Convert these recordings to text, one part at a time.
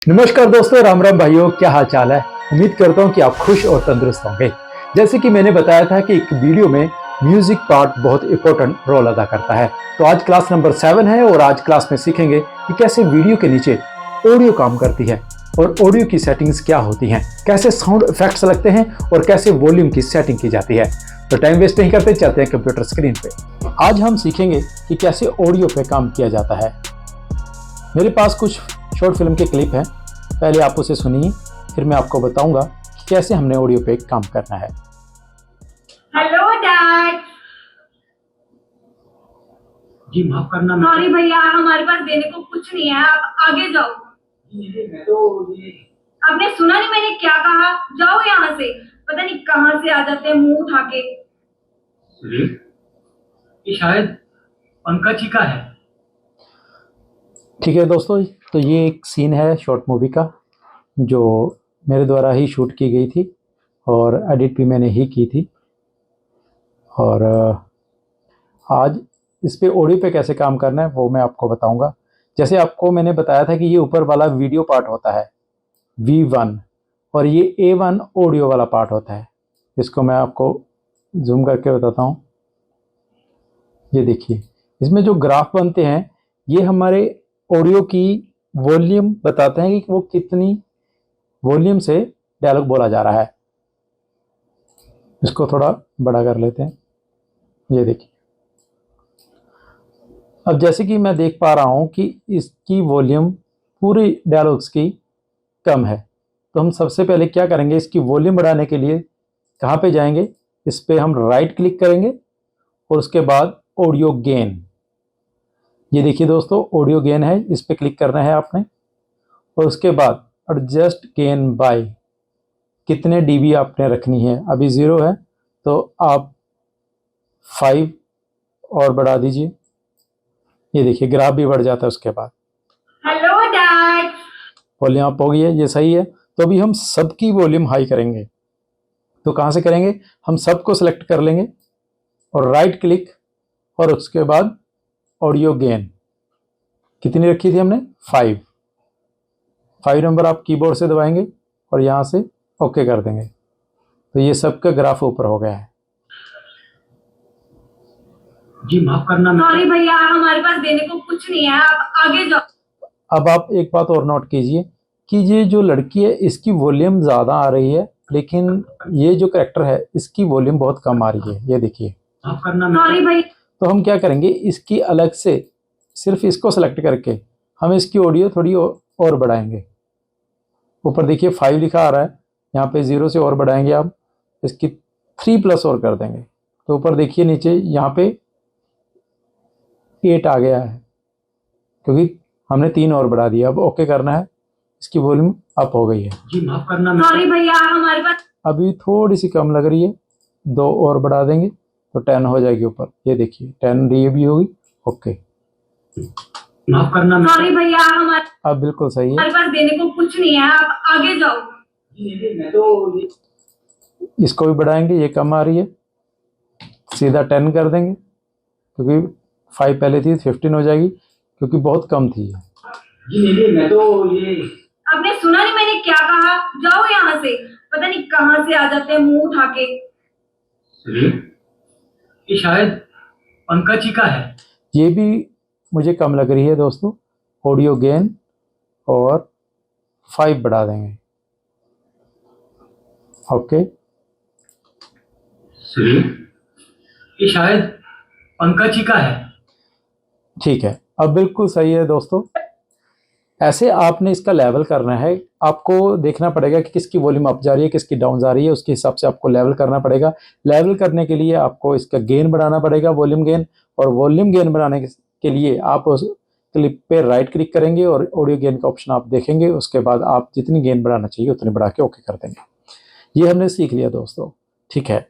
नमस्कार दोस्तों, राम राम भाइयों, क्या हाल चाल है। उम्मीद करता हूँ कि आप खुश और तंदुरुस्त होंगे। जैसे कि मैंने बताया था कि एक वीडियो में म्यूजिक पार्ट बहुत इंपॉर्टेंट रोल अदा करता है। तो आज क्लास नंबर 7 है और आज क्लास में सीखेंगे कि कैसे वीडियो के नीचे ऑडियो काम करती है और ऑडियो की सेटिंग्स क्या होती हैं, कैसे साउंड इफेक्ट्स लगते हैं और कैसे वॉल्यूम की सेटिंग की जाती है। तो टाइम वेस्ट नहीं करते, चलते हैं कंप्यूटर स्क्रीन पे। आज हम सीखेंगे कि कैसे ऑडियो पे काम किया जाता है। मेरे पास कुछ शॉर्ट फिल्म के क्लिप हैं, पहले आप उसे सुनिए, फिर मैं आपको बताऊंगा कि कैसे हमने ऑडियो पे काम करना है। Hello dad. जी माफ करना। सॉरी भैया, हमारे पास देने को कुछ नहीं है, आप आगे जाओ। मैं तो ये आपने सुना नहीं मैंने क्या कहा? जाओ यहाँ से। पता नहीं कहाँ से आ जाते हैं मुंह उठा के। ये शायद पंकज जी का है। ठीक है दोस्तों, तो ये एक सीन है शॉर्ट मूवी का जो मेरे द्वारा ही शूट की गई थी और एडिट भी मैंने ही की थी। और आज इस पे ऑडियो पे कैसे काम करना है वो मैं आपको बताऊंगा। जैसे आपको मैंने बताया था कि ये ऊपर वाला वीडियो पार्ट होता है V1 और ये A1 ऑडियो वाला पार्ट होता है। इसको मैं आपको जूम करके बताता हूँ। ये देखिए, इसमें जो ग्राफ बनते हैं ये हमारे ऑडियो की वॉल्यूम बताते हैं कि वो कितनी वॉल्यूम से डायलॉग बोला जा रहा है। इसको थोड़ा बड़ा कर लेते हैं। ये देखिए, अब जैसे कि मैं देख पा रहा हूँ कि इसकी वॉल्यूम पूरी डायलॉग्स की कम है। तो हम सबसे पहले क्या करेंगे, इसकी वॉल्यूम बढ़ाने के लिए कहाँ पे जाएंगे, इस पर हम राइट क्लिक करेंगे और उसके बाद ऑडियो गेन। ये देखिए दोस्तों, ऑडियो गेन है, इस पर क्लिक करना है आपने और उसके बाद एडजस्ट गेन बाय कितने डीबी आपने रखनी है। अभी 0 है तो आप 5 और बढ़ा दीजिए। ये देखिए ग्राफ भी बढ़ जाता है। उसके बाद हेलो डैड। वॉल्यूम अप हो गई है, ये सही है। तो अभी हम सबकी वॉल्यूम हाई करेंगे। तो कहाँ से करेंगे, हम सबको सेलेक्ट कर लेंगे और राइट क्लिक और उसके बाद ऑडियो गेन कितनी रखी थी हमने, 5 नंबर आप कीबोर्ड से दबाएंगे और यहाँ से ओके कर देंगे। तो ये सबका ग्राफ ऊपर हो गया है। जी माफ करना। सॉरी भैया, हमारे पास देने को कुछ नहीं है, आप आगे जाओ। अब आप एक बात और नोट कीजिए कि ये जो लड़की है इसकी वॉल्यूम ज़्यादा आ रही है, लेकिन ये जो करेक्टर है इसकी वॉल्यूम बहुत कम आ रही है। ये देखिए, माफ करना। सॉरी भैया। तो हम क्या करेंगे, इसकी अलग से सिर्फ इसको सेलेक्ट करके हम इसकी ऑडियो थोड़ी और बढ़ाएंगे। ऊपर देखिए 5 लिखा आ रहा है, यहाँ पे 0 से और बढ़ाएंगे आप, इसकी 3+ और कर देंगे। तो ऊपर देखिए नीचे यहाँ पे 8 आ गया है क्योंकि हमने 3 और बढ़ा दिया। अब ओके करना है, इसकी वॉल्यूम अप हो गई है। जी माफ करना। सॉरी भैया, हमारे पास अभी थोड़ी सी कम लग रही है, 2 और बढ़ा देंगे तो 10 हो जाएगी ऊपर। ये देखिए 10 ये भी होगी। ओके, माफ करना। सॉरी भैया, हमारे अब बिल्कुल सही है। पास देने को कुछ नहीं है, आप आगे जाओ। मैं तो इसको भी बढ़ाएंगे, ये कम आ रही है, सीधा 10 कर देंगे क्योंकि 5 पहले थी, 15 हो जाएगी क्योंकि बहुत कम थी। जी मैं तो ये आपने सुना नहीं मैंने क्या कहा? जाओ यहाँ से। पता नहीं कहाँ से आ जाते हैं मुंह उठा के। ये शायद पंकज जी का है। ये भी मुझे कम लग रही है दोस्तों। ऑडियो गेन और 5 बढ़ा देंगे। ओके, ये शायद पंकज जी का है। ठीक है, अब बिल्कुल सही है दोस्तों। ऐसे आपने इसका लेवल करना है। आपको देखना पड़ेगा कि किसकी वॉल्यूम अप जा रही है, किसकी डाउन जा रही है, उसके हिसाब से आपको लेवल करना पड़ेगा। लेवल करने के लिए आपको इसका गेन बढ़ाना पड़ेगा, वॉल्यूम गेन। और वॉल्यूम गेन बढ़ाने के लिए आप उस क्लिप पे राइट क्लिक करेंगे और ऑडियो गेन का ऑप्शन आप देखेंगे। उसके बाद आप जितनी गेन बढ़ाना चाहिए उतनी बढ़ा के ओके कर देंगे। ये हमने सीख लिया दोस्तों, ठीक है।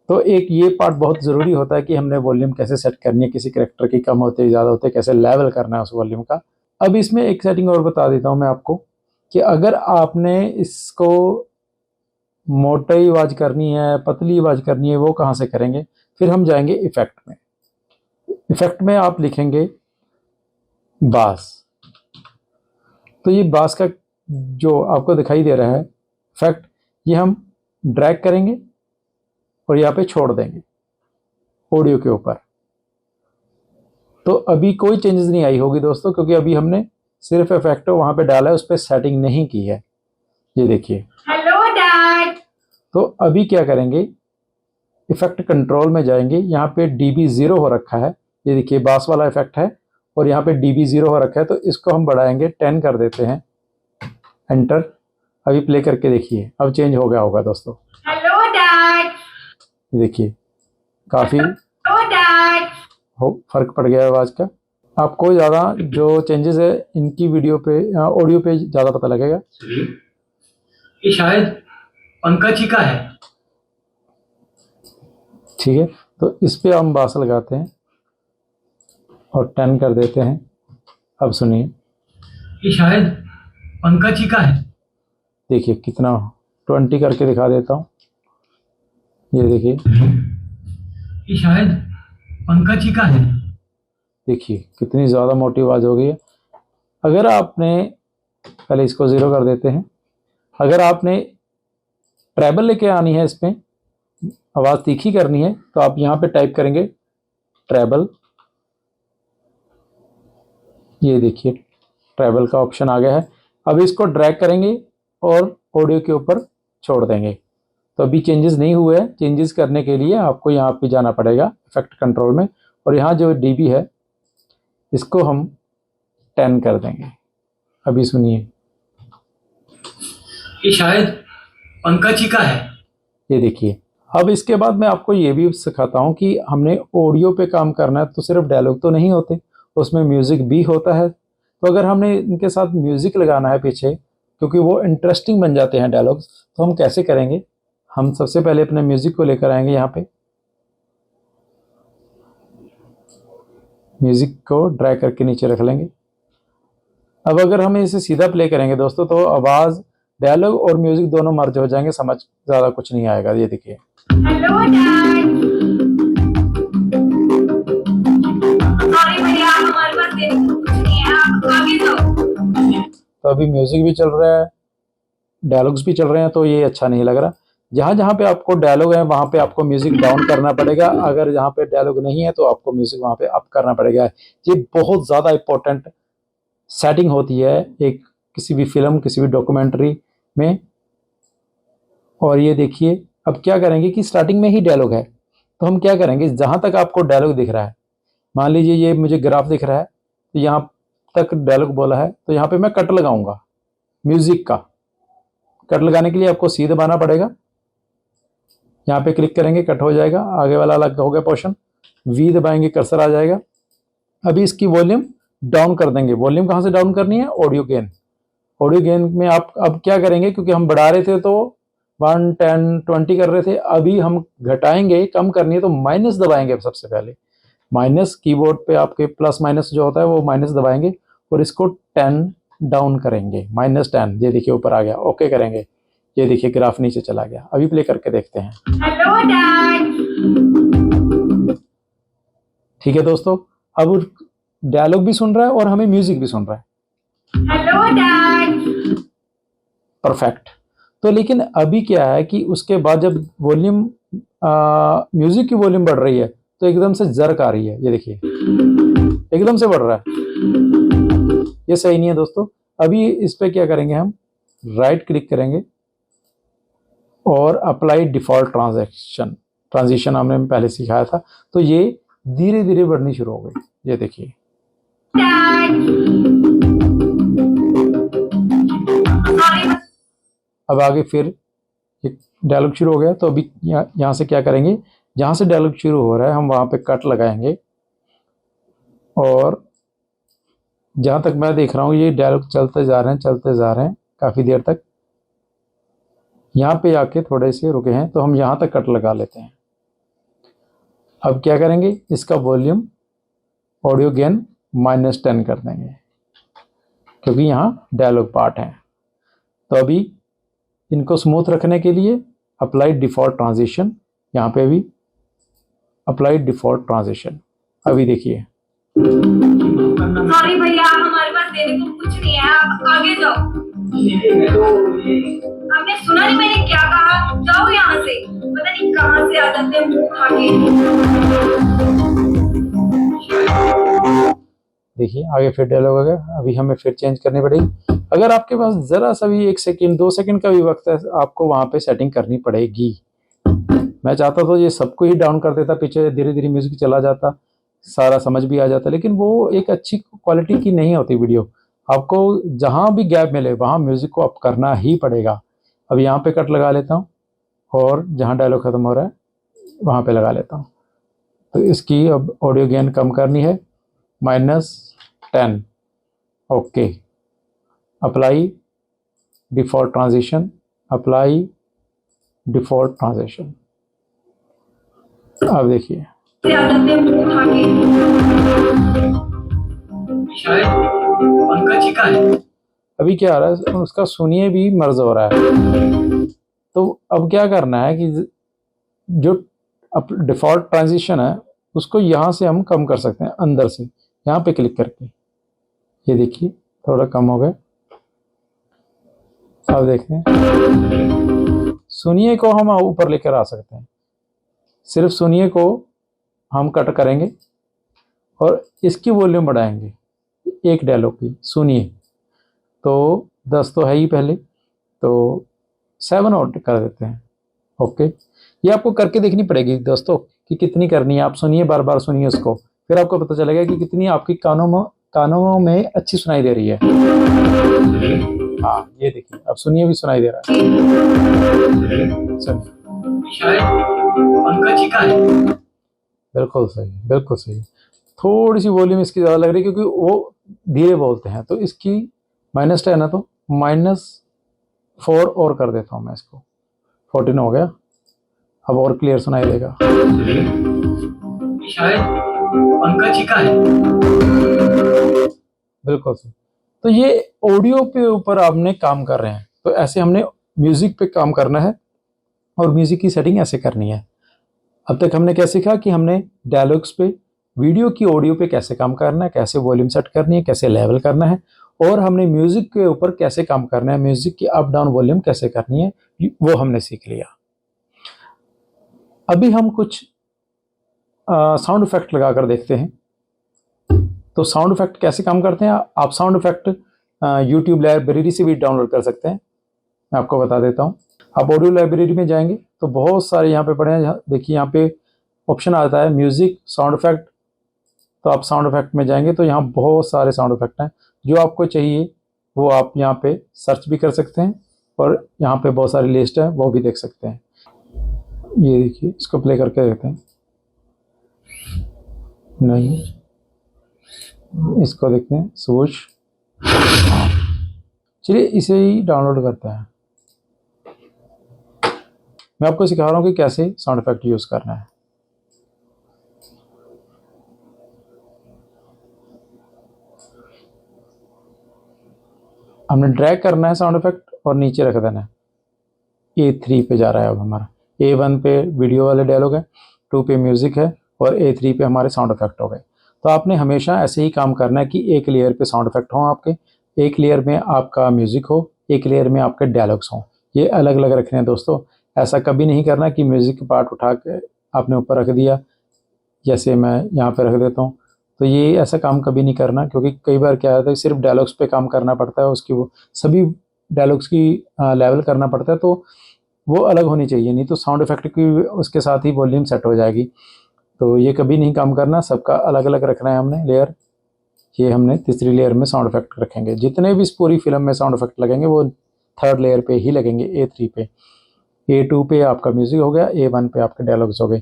तो एक ये पार्ट बहुत ज़रूरी होता है कि हमने वॉल्यूम कैसे सेट करनी है, किसी करेक्टर की कम होते है ज़्यादा होते, कैसे लेवल करना है उस वॉल्यूम का। अब इसमें एक सेटिंग और बता देता हूँ मैं आपको कि अगर आपने इसको मोटी आवाज़ करनी है, पतली आवाज़ करनी है, वो कहाँ से करेंगे। फिर हम जाएंगे इफेक्ट में। इफेक्ट में आप लिखेंगे बास। तो ये बास का जो आपको दिखाई दे रहा है इफेक्ट, ये हम ड्रैग करेंगे और यहाँ पे छोड़ देंगे ऑडियो के ऊपर। तो अभी कोई चेंजेस नहीं आई होगी दोस्तों, क्योंकि अभी हमने सिर्फ इफेक्ट वहाँ पे डाला है, उस पर सेटिंग नहीं की है। ये देखिए। Hello dad. तो अभी क्या करेंगे, इफेक्ट कंट्रोल में जाएंगे, यहाँ पे DB 0 हो रखा है, ये देखिए बास वाला इफेक्ट है और यहाँ पे DB 0 हो रखा है, तो इसको हम बढ़ाएंगे, 10 कर देते हैं, एंटर। अभी प्ले करके देखिए, अब चेंज हो गया होगा दोस्तों। Hello dad. ये देखिए काफ़ी हेलो डैड। फर्क पड़ गया है आवाज़ का। आपको ज़्यादा जो चेंजेस है इनकी वीडियो पे ऑडियो पे ज़्यादा पता लगेगा। ये शायद पंकज जी का है। ठीक है, तो इस पे हम बास लगाते हैं और 10 कर देते हैं। अब सुनिए, ये शायद पंकज जी का है। देखिए कितना, 20 करके दिखा देता हूँ। ये देखिए, ये शायद पंकज जी का है। देखिए कितनी ज़्यादा मोटी आवाज़ हो गई है। अगर आपने, पहले इसको 0 कर देते हैं, अगर आपने ट्रैबल लेके आनी है, इसमें आवाज़ तीखी करनी है, तो आप यहाँ पे टाइप करेंगे ट्रैबल। ये देखिए ट्रैबल का ऑप्शन आ गया है। अब इसको ड्रैग करेंगे और ऑडियो के ऊपर छोड़ देंगे। तो अभी चेंजेस नहीं हुए हैं। चेंजेस करने के लिए आपको यहाँ पे जाना पड़ेगा इफेक्ट कंट्रोल में, और यहाँ जो DB है इसको हम 10 कर देंगे। अभी सुनिए, ये शायद पंकज जी का है। ये देखिए। अब इसके बाद मैं आपको ये भी सिखाता हूँ कि हमने ऑडियो पे काम करना है तो सिर्फ डायलॉग तो नहीं होते, उसमें म्यूज़िक भी होता है। तो अगर हमने इनके साथ म्यूज़िक लगाना है पीछे, क्योंकि वो इंटरेस्टिंग बन जाते हैं डायलॉग्स, तो हम कैसे करेंगे, हम सबसे पहले अपने म्यूज़िक को लेकर आएंगे। यहाँ पे म्यूज़िक को ड्रैग करके नीचे रख लेंगे। अब अगर हम इसे सीधा प्ले करेंगे दोस्तों, तो आवाज़, डायलॉग और म्यूज़िक दोनों मर्ज हो जाएंगे, समझ ज़्यादा कुछ नहीं आएगा। ये देखिए, हेलो डैड। सॉरी भैया, हमारे पास देने को कुछ नहीं है, आप आगे जाओ। तो अभी म्यूज़िक भी चल रहा है, डायलॉग्स भी चल रहे हैं, तो ये अच्छा नहीं लग रहा। जहाँ जहाँ पे आपको डायलॉग है वहाँ पे आपको म्यूज़िक डाउन करना पड़ेगा, अगर जहाँ पे डायलॉग नहीं है तो आपको म्यूज़िक वहाँ पे अप करना पड़ेगा। ये बहुत ज़्यादा इंपॉर्टेंट सेटिंग होती है एक किसी भी फिल्म, किसी भी डॉक्यूमेंट्री में। और ये देखिए, अब क्या करेंगे कि स्टार्टिंग में ही डायलॉग है, तो हम क्या करेंगे, जहाँ तक आपको डायलॉग दिख रहा है, मान लीजिए ये मुझे ग्राफ दिख रहा है, तो यहाँ तक डायलॉग बोला है, तो यहाँ पे मैं कट लगाऊंगा म्यूज़िक का। कट लगाने के लिए आपको सी दबाना पड़ेगा, यहाँ पे क्लिक करेंगे, कट हो जाएगा, आगे वाला अलग हो गया पोर्शन। वी दबाएंगे, कर्सर आ जाएगा। अभी इसकी वॉल्यूम डाउन कर देंगे। वॉल्यूम कहाँ से डाउन करनी है, ऑडियो गेन। ऑडियो गेन में आप अब क्या करेंगे, क्योंकि हम बढ़ा रहे थे तो 1, 10, 20 कर रहे थे, अभी हम घटाएंगे, कम करनी है तो माइनस दबाएंगे। सबसे पहले माइनस, कीबोर्ड पे आपके प्लस माइनस जो होता है वो माइनस दबाएंगे और इसको 10 डाउन करेंगे, -10। ये देखिए ऊपर आ गया, ओके करेंगे, ये देखिए ग्राफ नीचे चला गया। अभी प्ले करके देखते हैं। Hello dad. ठीक है दोस्तों, अब डायलॉग भी सुन रहा है और हमें म्यूजिक भी सुन रहा है। Hello dad. परफेक्ट। तो लेकिन अभी क्या है कि उसके बाद जब वॉल्यूम, म्यूजिक की वॉल्यूम बढ़ रही है तो एकदम से जर्क आ रही है। ये देखिए एकदम से बढ़ रहा है, ये सही नहीं है दोस्तों। अभी इस पे क्या करेंगे, हम राइट क्लिक करेंगे और अप्लाई डिफॉल्ट ट्रांजिशन हमने पहले सिखाया था, तो ये धीरे धीरे बढ़नी शुरू हो गई। ये देखिए, अब आगे फिर एक डायलॉग शुरू हो गया। तो अभी यहाँ से क्या करेंगे, जहाँ से डायलॉग शुरू हो रहा है हम वहाँ पे कट लगाएंगे और जहाँ तक मैं देख रहा हूँ ये डायलॉग चलते जा रहे हैं काफ़ी देर तक। यहाँ पे आके थोड़े से रुके हैं तो हम यहाँ तक कट लगा लेते हैं। अब क्या करेंगे, इसका वॉल्यूम, ऑडियो गेन -10 कर देंगे क्योंकि यहाँ डायलॉग पार्ट है। तो अभी इनको स्मूथ रखने के लिए अप्लाई डिफॉल्ट ट्रांजिशन, यहाँ पे भी अप्लाई डिफॉल्ट ट्रांजिशन। अभी देखिए, सॉरी भैया, हमारे पास देने को कुछ नहीं है, आप आगे जाओ। आपने सुना नहीं मैंने क्या कहा? जाओ यहाँ से, पता नहीं कहाँ से आ जाते हैं मुंह उठा के। देखिए आगे फिर डायलॉग आ गया, अभी हमें फिर चेंज करनी पड़ेगी। अगर आपके पास जरा सा भी 1 सेकंड 2 सेकंड का भी वक्त है, आपको वहां पे सेटिंग करनी पड़ेगी। मैं चाहता तो ये सबको ही डाउन कर देता, पीछे धीरे धीरे म्यूजिक चला जाता, सारा समझ भी आ जाता, लेकिन वो एक अच्छी क्वालिटी की नहीं होती वीडियो। आपको जहां भी गैप मिले वहां म्यूजिक को अप करना ही पड़ेगा। अब यहाँ पे कट लगा लेता हूँ और जहाँ डायलॉग खत्म हो रहा है वहां पे लगा लेता हूँ। तो इसकी अब ऑडियो गेन कम करनी है, -10। Okay, apply default transition, apply default transition. अब देखिए से आ जाते हैं मुंह उठा के। शायद पंकज जी का है। अभी क्या आ रहा है, उसका सुनिए भी मर्ज हो रहा है। तो अब क्या करना है कि जो डिफॉल्ट ट्रांजिशन है उसको यहाँ से हम कम कर सकते हैं, अंदर से यहाँ पे क्लिक करके। ये देखिए थोड़ा कम हो गया। अब देखते हैं, सुनिए को हम ऊपर लेकर आ सकते हैं। सिर्फ सुनिए को हम कट करेंगे और इसकी वॉल्यूम बढ़ाएंगे, एक डायलॉग की सुनिए। तो 10 तो है ही पहले, तो 7 और कर देते हैं। ओके, ये आपको करके देखनी पड़ेगी दोस्तों कि कितनी करनी है। आप सुनिए, बार बार सुनिए उसको, फिर आपको पता चलेगा कि कितनी आपकी कानों में अच्छी सुनाई दे रही है। हाँ ये देखिए, अब सुनिए भी सुनाई दे रहा है। सुनिए, शायद पंकज जी का है। बिल्कुल सही, बिल्कुल सही। थोड़ी सी वॉल्यूम इसकी ज़्यादा लग रही है क्योंकि वो धीरे बोलते हैं, तो इसकी -10 है तो -4 और कर देता हूँ मैं इसको। 14 हो गया, अब और क्लियर सुनाई देगा। शायद पंकज जी का है। बिल्कुल सही। तो ये ऑडियो पे ऊपर आपने काम कर रहे हैं, तो ऐसे हमने म्यूजिक पे काम करना है और म्यूजिक की सेटिंग ऐसे करनी है। अब तक हमने क्या सीखा कि हमने डायलॉग्स पे, वीडियो की ऑडियो पे कैसे काम करना है, कैसे वॉल्यूम सेट करनी है, कैसे लेवल करना है, और हमने म्यूजिक के ऊपर कैसे काम करना है, म्यूजिक की अप डाउन वॉल्यूम कैसे करनी है, वो हमने सीख लिया। अभी हम कुछ साउंड इफेक्ट लगाकर देखते हैं। तो साउंड इफेक्ट कैसे काम करते हैं, आप साउंड इफेक्ट यूट्यूब लाइब्रेरी से भी डाउनलोड कर सकते हैं। मैं आपको बता देता हूँ। आप ऑडियो लाइब्रेरी में जाएंगे तो बहुत सारे यहाँ पे पड़े हैं। देखिए यहाँ पे ऑप्शन आता है म्यूजिक साउंड इफेक्ट, तो आप साउंड इफेक्ट में जाएंगे तो यहाँ बहुत सारे साउंड इफेक्ट हैं। जो आपको चाहिए वो आप यहाँ पे सर्च भी कर सकते हैं और यहाँ पे बहुत सारी लिस्ट है, वो भी देख सकते हैं। ये देखिए, इसको प्ले करके देखते हैं। नहीं, इसको देखते हैं, सोच। चलिए इसे ही डाउनलोड करते हैं। मैं आपको सिखा रहा हूँ कि कैसे साउंड इफेक्ट यूज करना है। हमने ड्रैग करना है साउंड इफेक्ट और नीचे रख देना है। A3 पे जा रहा है अब हमारा। A1 पे वीडियो वाले डायलॉग है, 2 पे म्यूजिक है और A3 पे हमारे साउंड इफेक्ट हो गए। तो आपने हमेशा ऐसे ही काम करना है कि एक लेयर पे साउंड इफेक्ट हो आपके, एक लेयर में आपका म्यूजिक हो, एक लेयर में आपके डायलॉग्स हों। ये अलग अलग रखने हैं दोस्तों। ऐसा कभी नहीं करना कि म्यूजिक पार्ट उठा के आपने ऊपर रख दिया, जैसे मैं यहाँ पे रख देता हूँ। तो ये ऐसा काम कभी नहीं करना, क्योंकि कई बार क्या होता है सिर्फ डायलॉग्स पे काम करना पड़ता है, उसकी वो सभी डायलॉग्स की लेवल करना पड़ता है, तो वो अलग होनी चाहिए, नहीं तो साउंड इफेक्ट की उसके साथ ही वॉल्यूम सेट हो जाएगी। तो ये कभी नहीं काम करना, सबका अलग अलग रखना है हमने लेयर। ये हमने तीसरी लेयर में साउंड इफेक्ट रखेंगे। जितने भी इस पूरी फिल्म में साउंड इफेक्ट लगेंगे वो 3rd लेयर पे ही लगेंगे, A3 पे। A2 पे आपका म्यूजिक हो गया, A1 पे आपके डायलॉग्स हो गए।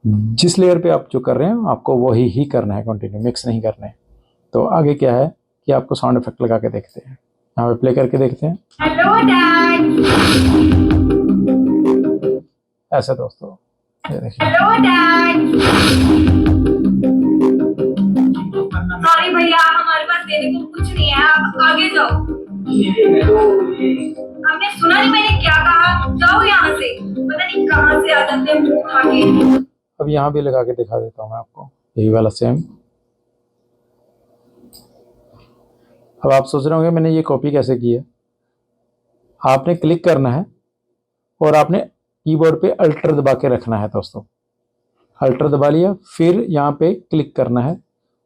जिस लेयर पे आप जो कर रहे हैं आपको वही ही करना है, कंटिन्यू, मिक्स नहीं करना है। तो आगे क्या है कि आपको साउंड इफेक्ट लगा के देखते हैं, यहाँ पे प्ले करके देखते हैं। Hello dad. ऐसा दोस्तों, ये देखिए। Hello dad. सॉरी भैया, हमारे पास देने को कुछ नहीं है, आप आगे जाओ। आपने सुना नहीं मैंने क्या कहा? जाओ यहाँ से, पता नहीं कहाँ से आ जाते हैं मुंह उठा के। अब यहाँ भी लगा के दिखा देता हूँ मैं आपको, यही वाला सेम। अब आप सोच रहे होंगे मैंने ये कॉपी कैसे की है। आपने क्लिक करना है और आपने कीबोर्ड पे अल्टर दबा के रखना है दोस्तों। अल्टर दबा लिया, फिर यहाँ पे क्लिक करना है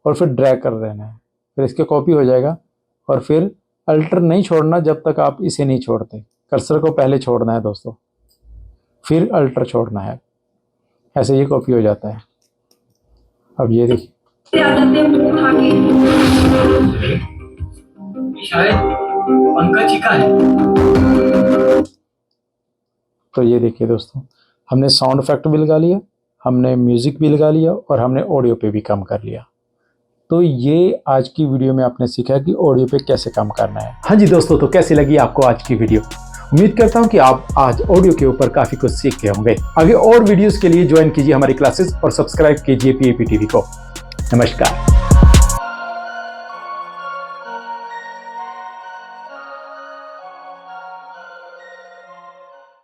और फिर ड्रैग कर देना है, फिर इसके कॉपी हो जाएगा। और फिर अल्टर नहीं छोड़ना जब तक आप इसे नहीं छोड़ते। कर्सर को पहले छोड़ना है दोस्तों, फिर अल्टर छोड़ना है, ऐसे ये कॉपी हो जाता है। अब ये देखिए, से आ जाते हैं मुंह उठा के। ये शायद पंकज जी का है। तो ये देखिए दोस्तों, हमने साउंड इफेक्ट भी लगा लिया, हमने म्यूजिक भी लगा लिया और हमने ऑडियो पे भी काम कर लिया। तो ये आज की वीडियो में आपने सीखा कि ऑडियो पे कैसे काम करना है। हाँ जी दोस्तों, तो कैसी लगी आपको आज की वीडियो? उम्मीद करता हूँ कि आप आज ऑडियो के ऊपर काफ़ी कुछ सीख गए होंगे। आगे और वीडियोस के लिए ज्वाइन कीजिए हमारी क्लासेस और सब्सक्राइब कीजिए PAP TV को। नमस्कार।